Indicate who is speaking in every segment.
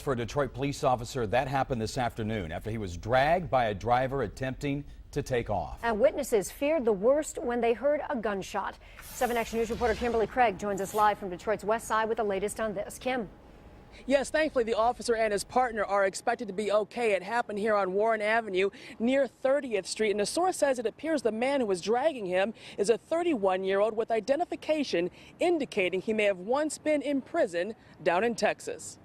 Speaker 1: for a Detroit police officer. That happened this afternoon after he was dragged by a driver attempting to take off.
Speaker 2: And witnesses feared the worst when they heard a gunshot. 7 Action News reporter Kimberly Craig joins us live from Detroit's West Side with the latest on this. Kim.
Speaker 3: Yes, thankfully the officer and his partner are expected to be okay. It happened here on Warren Avenue near 30th Street, and a source says it appears the man who was dragging him is a 31-year-old with identification indicating he may have once been in prison down in Texas.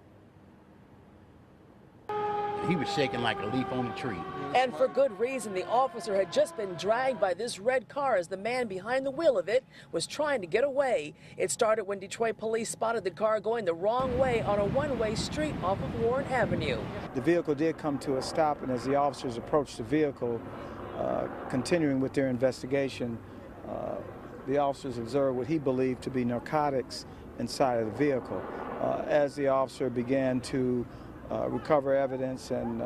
Speaker 4: He was shaking like a leaf on a tree.
Speaker 3: And for good reason. The officer had just been dragged by this red car as the man behind the wheel of it was trying to get away. It started when Detroit police spotted the car going the wrong way on a one-way street off of Warren Avenue.
Speaker 5: The vehicle did come to a stop, and as the officers approached the vehicle, continuing with their investigation, the officers observed what he believed to be narcotics inside of the vehicle. As the officer began to recover evidence, and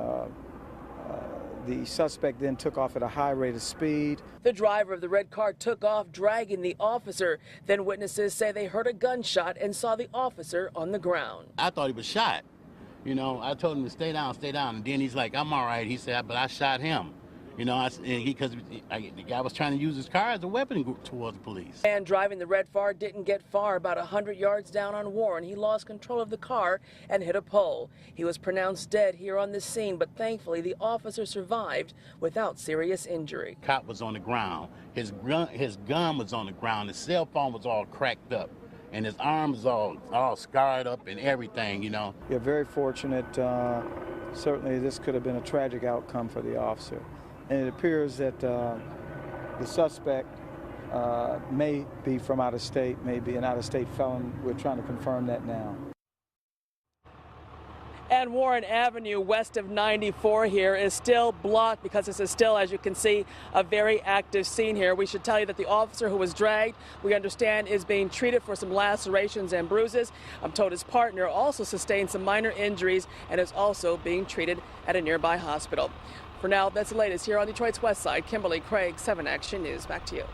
Speaker 5: the suspect then took off at a high rate of speed.
Speaker 3: The driver of the red car took off, dragging the officer. Then witnesses say they heard a gunshot and saw the officer on the ground.
Speaker 4: I thought he was shot. You know, I told him to stay down, and then he's like, I'm all right. He said, but I shot him. You know, because the guy was trying to use his car as a weapon towards the police.
Speaker 3: And driving the red car didn't get far. About 100 yards down on Warren, he lost control of the car and hit a pole. He was pronounced dead here on the scene, but thankfully the officer survived without serious injury.
Speaker 4: Cop was on the ground. His gun was on the ground. His cell phone was all cracked up, and his arm was all scarred up and everything, you know.
Speaker 5: You're very fortunate. Certainly this could have been a tragic outcome for the officer. And it appears that the suspect may be from out of state, may be an out-of-state felon. We're trying to confirm that now.
Speaker 3: And Warren Avenue west of 94 here is still blocked because this is still, as you can see, a very active scene here. We should tell you that the officer who was dragged, we understand, is being treated for some lacerations and bruises. I'm told his partner also sustained some minor injuries and is also being treated at a nearby hospital. For now, that's the latest here on Detroit's West Side. Kimberly Craig, 7 Action News. Back to you.